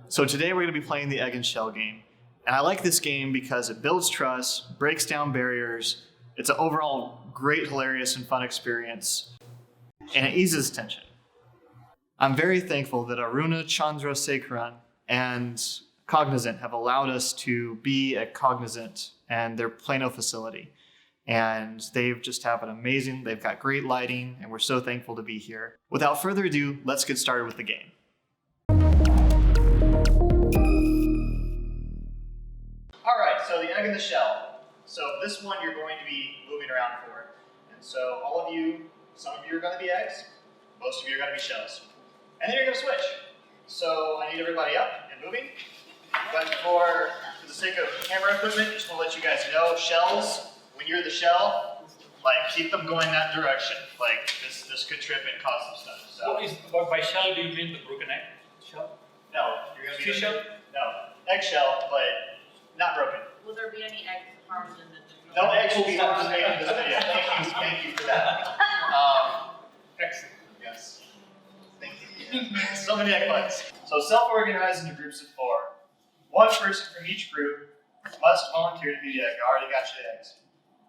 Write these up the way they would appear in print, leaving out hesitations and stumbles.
So today we're going to be playing the egg and shell game. And I like this game because it builds trust, breaks down barriers. It's an overall great, hilarious, and fun experience. And it eases tension. I'm very thankful that Aruna Chandrasekharan and Cognizant have allowed us to be at Cognizant and their Plano facility. And they've got great lighting, and we're so thankful to be here. Without further ado, let's get started with the game. All right, so the egg and the shell. So this one you're going to be moving around for. And so all of you, some of you are going to be eggs, most of you are going to be shells. And then you're going to switch. So I need everybody up and moving. But for the sake of camera equipment, just want to let you guys know, shells, when you're the shell, like keep them going that direction. Like this could trip and cause some stuff. So By shell, do you mean the broken egg shell? no, you're going to be Seashell? No, eggshell, but not broken. Will there be any eggs harmed in the No eggs will be harmed in this video. Thank you for that. Excellent. Yes. Thank you. So many egg bites. So self-organize into groups of 4. One person from each group must volunteer to be the egg. I already got you the eggs.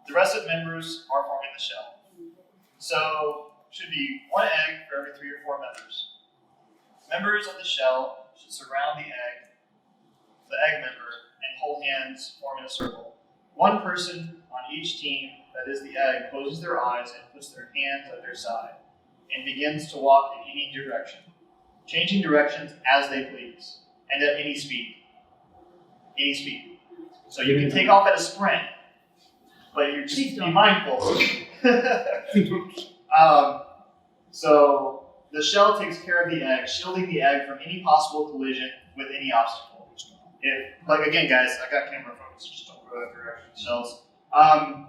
The rest of the members are forming the shell. So should be 1 egg for every 3 or 4 members. Members of the shell should surround the egg member, and hold hands, forming a circle. One person on each team, that is the egg, closes their eyes and puts their hands at their side and begins to walk in any direction, changing directions as they please and at any speed. Any speed. So you can take off at a sprint, but you're just be mindful. So the shell takes care of the egg, shielding the egg from any possible collision with any obstacle. Again, guys, I got camera focus, just don't go that direction. Shells.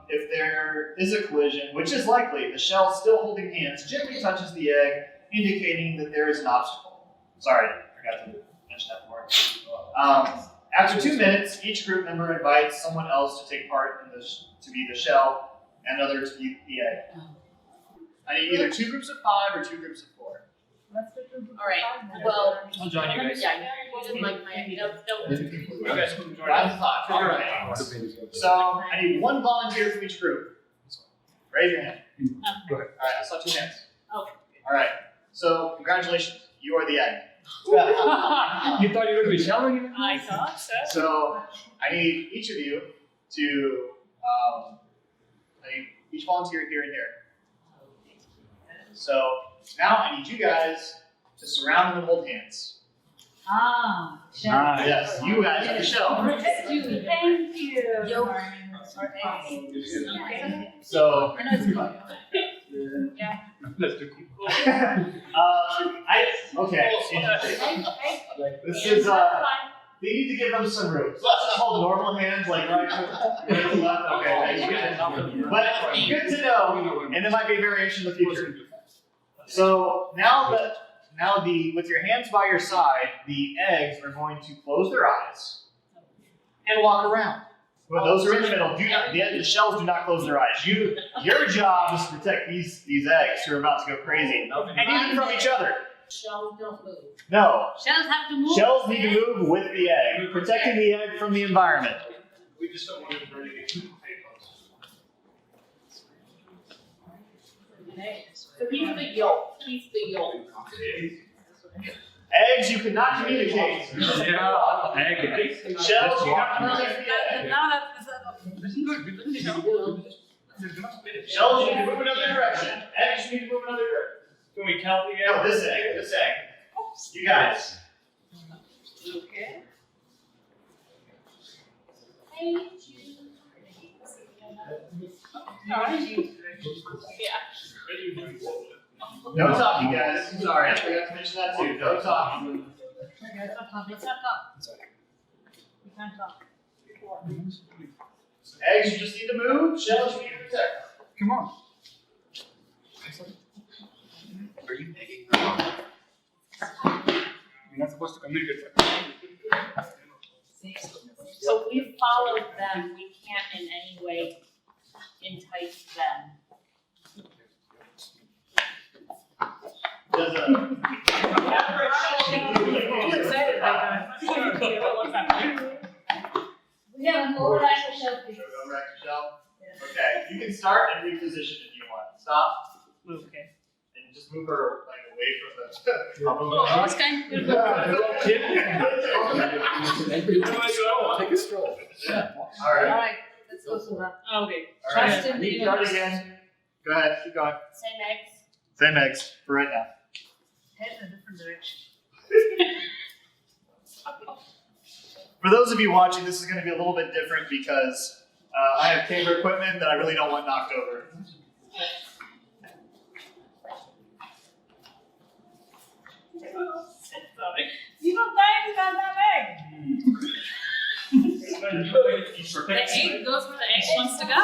If there is a collision, which is likely, the shell still holding hands gently touches the egg, indicating that there is an obstacle. Sorry, I forgot to mention that before. After 2 minutes, each group member invites someone else to take part in to be the shell, and another to be the egg. I need either 2 groups of 5 or 2 groups of 4. All right. Well, I'll join you guys. yeah, you didn't like my idea. No. You guys can join 5 us. to 5. All right. So I need 1 volunteer from each group. Raise your hand. Go ahead. All right, I saw 2 hands. Okay. All right. So congratulations, you are the egg. You thought you were going to be shelling? I thought so. So I need each of you to, I need each volunteer here and here. So now I need you guys to surround and hold hands. Ah, Yes, you guys are the shell. Thank you. Yo. So, Yeah. Let's do okay. This is, they need to give them some room. So let's just hold normal hands, like right to left. Okay, thank you. But good to know, and there might be a variation in the future. So with your hands by your side, the eggs are going to close their eyes and walk around. When those are in the middle, the shells do not close their eyes. Your job is to protect these eggs who are about to go crazy, and even from each other. Shells don't move. No, Shells have to move. shells need to move with the egg, protecting the egg from the environment. We just don't want it to burn anything. So he's the yolk. He's the yolk. Eggs, you cannot communicate. Yeah, egg. Shells, you have to protect the egg. Now that's This is good. Shells, you need to move another direction. Eggs, you need to move another direction. Can we count the No, eggs? this egg. You guys. okay. No talking, guys. Sorry, I forgot to mention that too. No talking. Let's not talk. Let's not talk. We can't talk. Eggs, you just need to move. Shells, you need to protect. Come on. Are you making? You're not supposed to communicate. So if we followed them, we can't in any way entice them. Does a Too excited, We have a full rack of shelf pieces. Go rack your shelf? Okay, you can start and reposition if you want. Stop Okay. and just move her like away from Oh, this guy? Take a stroll. Yeah. Alright. Alright, let's go through that. Okay. Alright, Trust in the start universe. again. Go ahead, keep going. Same eggs. Same eggs for right now. Head in a different direction. For those of you watching, this is going to be a little bit different because I have camera equipment that I really don't want knocked over. You don't think about that egg. The egg goes where the egg wants to go.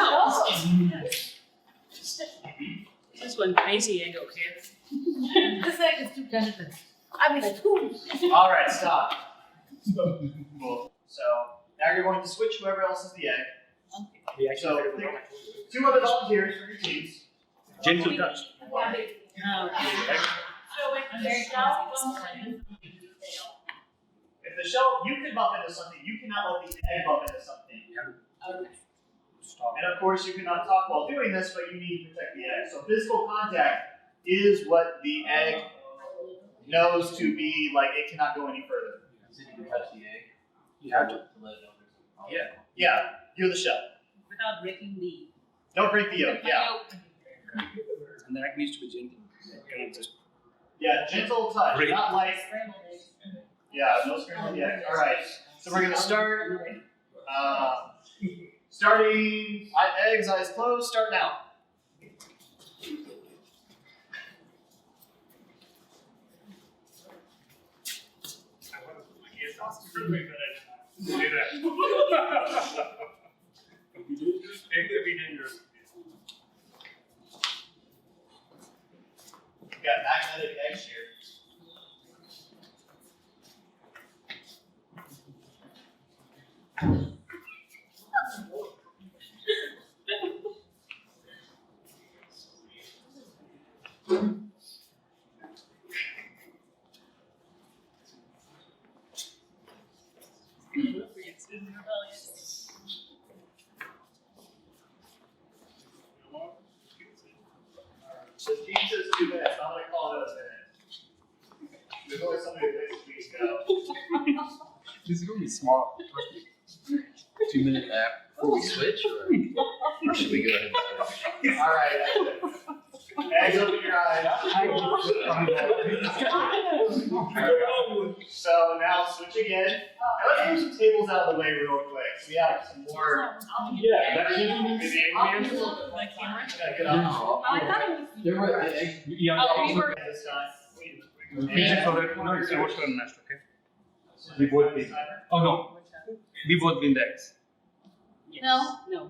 This one crazy egg over here. This egg is too tentative. I mean, too. All right, stop. Cool. So now you're going to switch whoever else is the egg. So pick 2 other volunteers for your teams. Gentle touch. If the shell, you can bump into something, you cannot let the egg bump into something. And of course, you cannot talk while doing this, but you need to protect the egg. So physical contact is what the egg knows to be like it cannot go any further. So you can touch the egg. You have to. Let it over. Yeah. Yeah, you're the shell. Without breaking the. Don't break the yolk. Yeah. And the egg needs to be gentle. Cannot just. Yeah, gentle touch, Break. not like. Scrambled eggs. Yeah, no scrambled eggs. All right. So we're gonna start. Starting eggs, eyes closed. Start now. We've got magnetic eggs here. So Gene says 2 minutes. I'm gonna call it a minute. There's always somebody who thinks we can go. This room is small. 2 minute nap before we switch, or should we go ahead and All right. Eggs, open your eyes. So now switch again. And let's move some tables out of the way real quick. So we have some more. Yeah, that Like camera? Gotta get up. Oh, I thought it was. They're right, the egg. Yeah. Oh, we were. This time. Finish so that no, it's your turn next, okay? We both win. Oh no, we both win the eggs. No. No.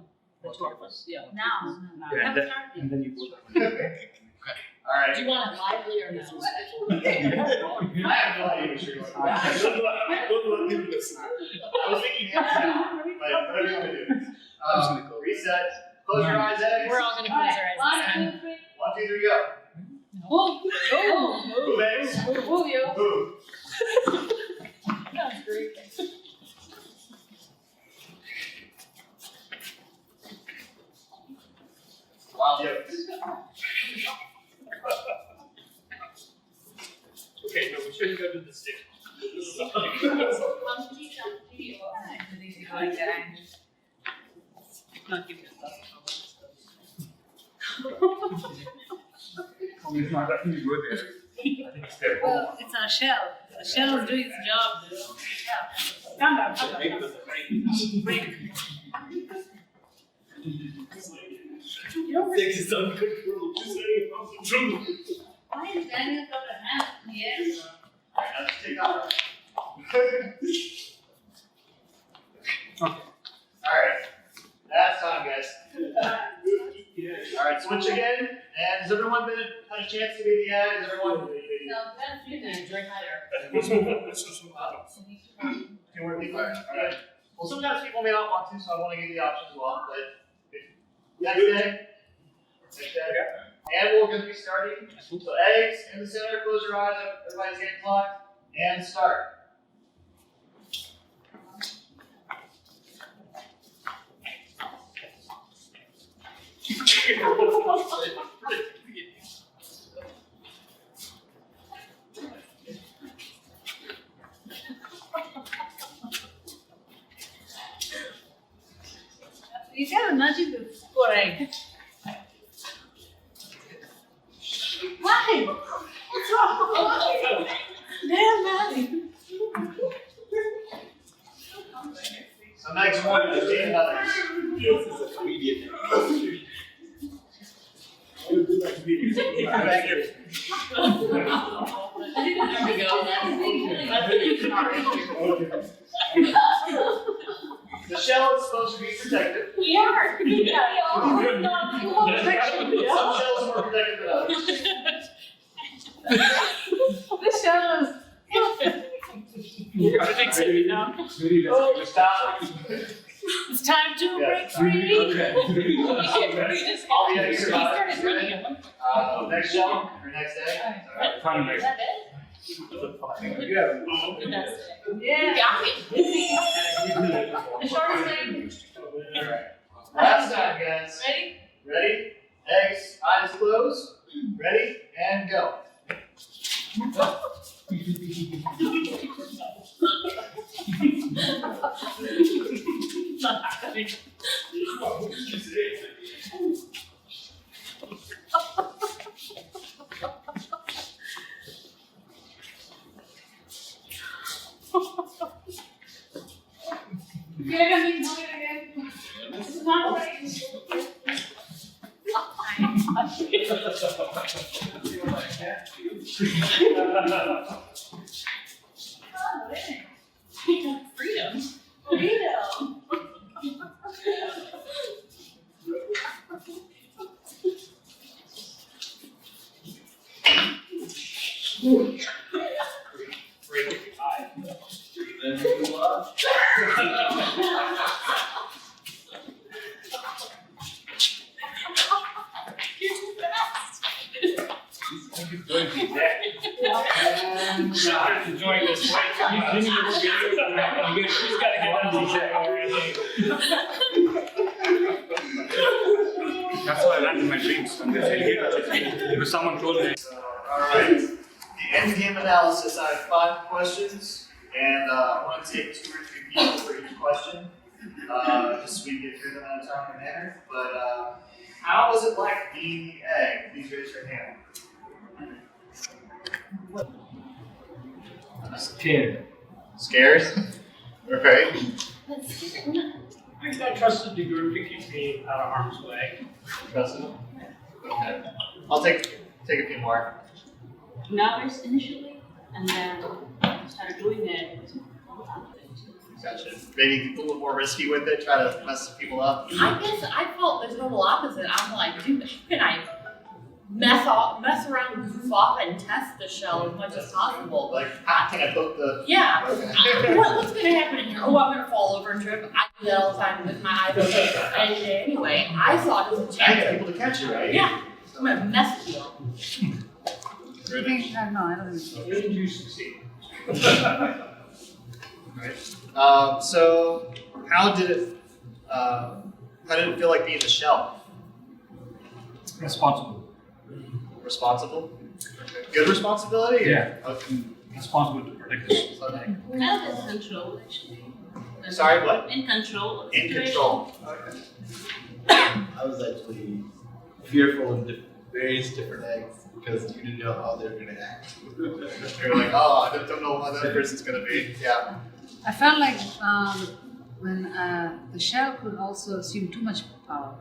The 2 of us. Yeah. Now. Yeah, and then, and then you both. All right. Do you want it lively or no? I have no idea what you're going on. I was thinking hands down, but whatever you want to do. Reset. Close your eyes, eggs. We're all gonna close our eyes this time. 1, 2, 3, go. Move. Move, eggs. Move, you. Move. That was great. Wild yolks. Okay, no, we shouldn't go to the stick. Not give you a It's not that you go there. I think it's there. Well, it's a shell. A shell is doing its job. Yeah. Calm down, calm down. Sex is uncontrollable. Why is Daniel got a hand in the air? All right, now just take off. Okay. All right. That's time, guys. All right, switch again. And has everyone had a chance to be the egg? Has everyone? No, that's you can drink higher. 2 more people. All right. Well, sometimes people may not want to, so I want to give you the option as well. But next day. Next day. And we're going to be starting. So eggs in the center, close your eyes, everybody's getting clocked, and start. You gotta nudge him to score egg. Why? What's wrong? Damn, Maddie. So next one is Dean Others. The shell is supposed to be protected. We are. Some shells are more protected than others. This show is. Oh, stop. It's time to break free. All the eggs survive. Ready? Next shell or next egg? Fine, guys. Yeah. Got it. The shortest egg. Alright. Last time, guys. Ready? Ready? Eggs, eyes closed. Ready? And go. Not happening. You're gonna be doing it again. This is not right. Freedom. Freedom. Enjoying this. She's gotta get out of That's why I ran in my dreams. Because someone told me. Alright. The end game analysis. I have 5 questions, and I want to take 2 or 3 people for each question. Just so we can get through them in a timely manner. But how was it like being the egg? Please raise your hand. Scared. Scared? Okay. I trusted the group to keep me out of harm's way. Trusted them? Okay. I'll take a few more. Nervous initially, and then started doing it. Gotcha. Maybe a little more risky with it, try to mess people up. I guess I felt the total opposite. I'm like, dude, how can I mess around, goof off, and test the shell as much as possible? Like, can I poke the... Yeah. Okay. What's gonna happen in here? Oh, I'm gonna fall over and trip. I do that all the time with my eyes open any day anyway. I saw it as a I get chance. people to catch it, right? Yeah. I'm gonna mess with you. I don't know. When did you succeed? So, how did it feel like being the shell? Responsible. Responsible? Good responsibility? Yeah. Okay. Responsible to protect us. So, like, Kind of in control, actually. sorry, what? In control of the In situation. control. Okay. I was actually fearful of various different eggs because you didn't know how they were going to act. You're like, oh, I don't know how that person's gonna be. Yeah. I felt like when the shell could also assume too much power.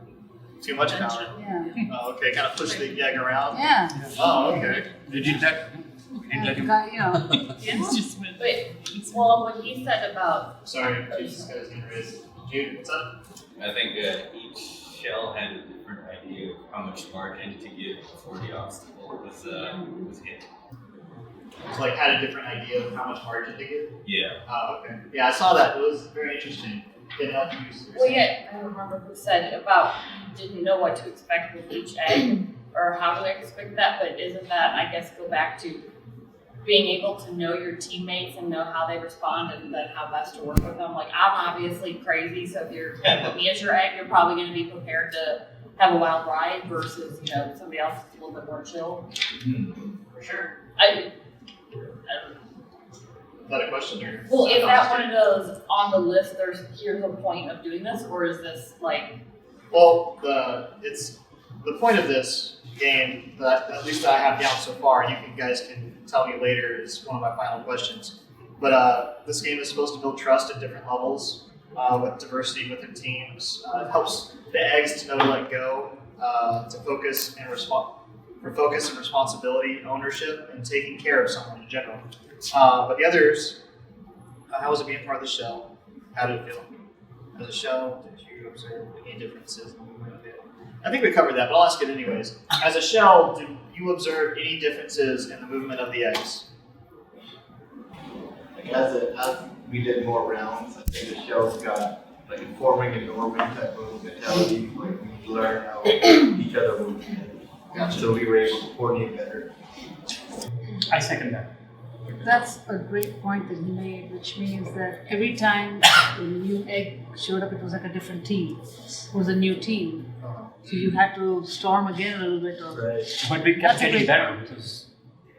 Too much power. Yeah. Oh, okay, kind of push the egg around. Yeah. Oh, okay. They did that. You know. It's just with. Wait, well, what he said about Sorry, Jesus guy's hand raised. Jude, what's up? I think each shell had a different idea of how much margin to give before the obstacle was hit. It's like had a different idea of how much margin to give. Yeah. Oh, okay. Yeah, I saw that. It was very interesting. Didn't help you. Well, yeah, I don't remember who said about didn't know what to expect with each egg. or how do they expect that? But isn't that, I guess, go back to being able to know your teammates and know how they respond and then how best to work with them? Like, I'm obviously crazy, so if you're put me as your egg, you're probably going to be prepared to have a wild ride versus, you know, somebody else is a little bit more chill. For sure. I Is that a question or? Well, is that one of those on the list, here's a point of doing this, or is this like? Well, it's the point of this game that at least I have down so far. You guys can tell me later is one of my final questions. But this game is supposed to build trust at different levels with diversity within teams. It helps the eggs to know to let go, to focus and responsibility, ownership, and taking care of someone in general. But the others, how was it being part of the shell? How did it feel? As a shell, did you observe any differences in the movement of it? I think we covered that, but I'll ask it anyways. As a shell, did you observe any differences in the movement of the eggs? Like as we did more rounds, I think the shell's got like a forming and norming type of mentality. Like we learn how each other moves. Gotcha. So we were able to coordinate better. I second that. That's a great point that he made, which means that every time a new egg showed up, it was like a different team. It was a new team. So you had to storm again a little bit. Or, Right. But we kept That's a getting great better because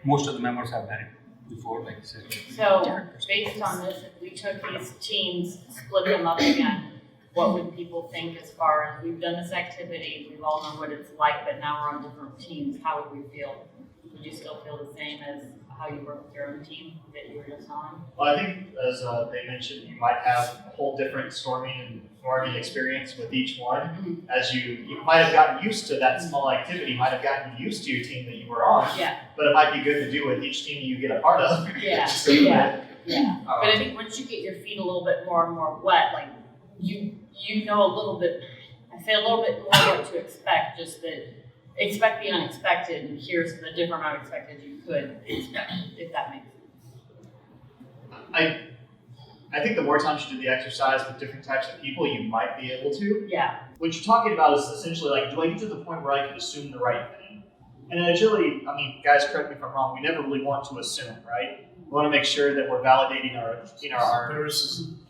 most of the members have done it before, like you said. So based on this, if we took these teams, split them up again, what would people think as far as we've done this activity, we've all known what it's like, but now we're on different teams, how would we feel? Would you still feel the same as how you work with your own team that you were just on? Well, I think as they mentioned, you might have a whole different storming and norming experience with each one. As you might have gotten used to that small activity, might have gotten used to your team that you were on. Yeah, But it might be good to do with each team you get a part of. yeah, Just so you yeah, yeah. know. But I think once you get your feet a little bit more and more wet, like you know a little bit, I say a little bit more what to expect, just that expect the unexpected and here's the different unexpected you could expect, if that makes sense. I think the more times you do the exercise with different types of people, you might be able to. Yeah, What you're talking about is essentially like, do I get to the point where I can assume the right thing? And in agility, I mean, guys, correct me if I'm wrong, we never really want to assume, right? We want to make sure that we're validating our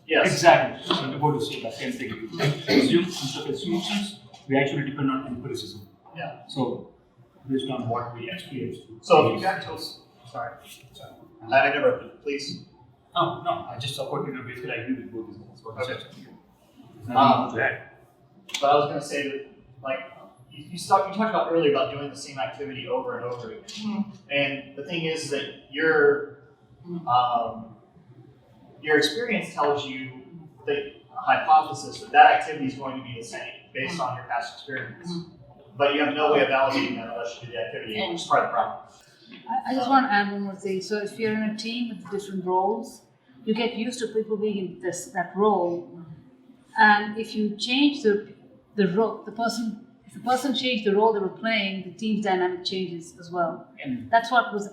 yes. Exactly. So I'm about to say the same thing. Assume, instead of assumptions, we actually depend on empiricism. Yeah. So based on what we experienced. So if you got to, sorry. I never, please. Oh, no, I just support you, basically I agree with both these things. What you Okay. said. There's nothing to add. But I was going to say that, like, you talked about earlier about doing the same activity over and over again. And the thing is that your experience tells you the hypothesis that activity is going to be the same based on your past experience. But you have no way of validating that unless you do the activity, which is part of the problem. I just want to add one more thing. So if you're in a team with different roles, you get used to people being in that role. And if you change the role, if the person changed the role they were playing, the team's dynamic changes as well. And That's what was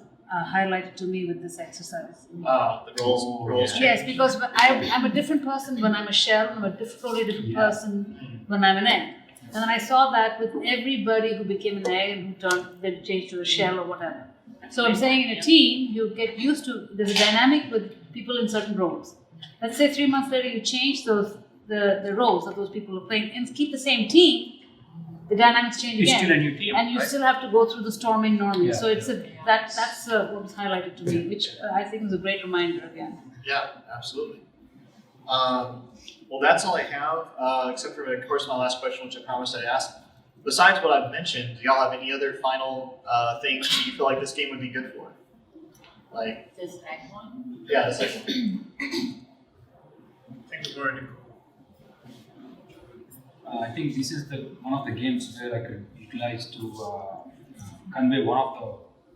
highlighted to me with this exercise. The roles change. Yes, because I'm a different person when I'm a shell, I'm a totally different person when I'm an egg. And then I saw that with everybody who became an egg and who changed to a shell or whatever. So I'm saying in a team, you get used to, there's a dynamic with people in certain roles. Let's say 3 months later you change the roles that those people are playing and keep the same team, the dynamics change it's again. still a new team. And you right? still have to go through the storming norming. Yeah. So it's that's what was highlighted to me, which I think was a great reminder again. Yeah, absolutely. Well, that's all I have, except for, of course, my last question, which I promised I'd ask. Besides what I've mentioned, do y'all have any other final things that you feel like this game would be good for? Like, This next one? yeah, the second one. I think this is one of the games where I could utilize to convey one of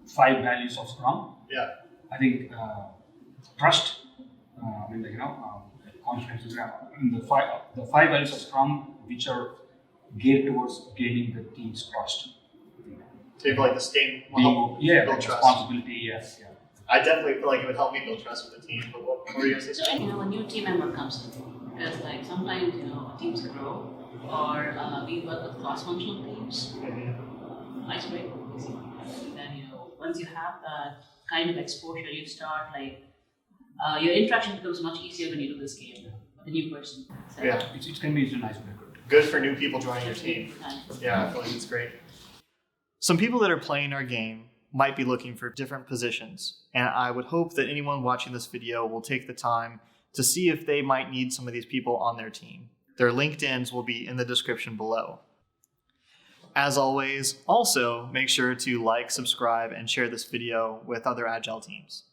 the 5 values of Scrum. Yeah. I think trust, confidence, and the five values of Scrum which are geared towards gaining the team's trust. So you feel like this game will help build trust? Responsibility, yes, yeah. I definitely feel like it would help me build trust with the team, but what were you going to say? A new team member comes in, because like sometimes teams grow or we work with cross-functional teams, icebreaker, basically. And then, you know, once you have that kind of exposure, you start like, your interaction becomes much easier when you do this game with a new person. So, Yeah. It can be a nice icebreaker. Good for new people joining your team. Nice. Yeah, I feel like it's great. Some people that are playing our game might be looking for different positions, and I would hope that anyone watching this video will take the time to see if they might need some of these people on their team. Their LinkedIns will be in the description below. As always, also make sure to like, subscribe, and share this video with other Agile teams.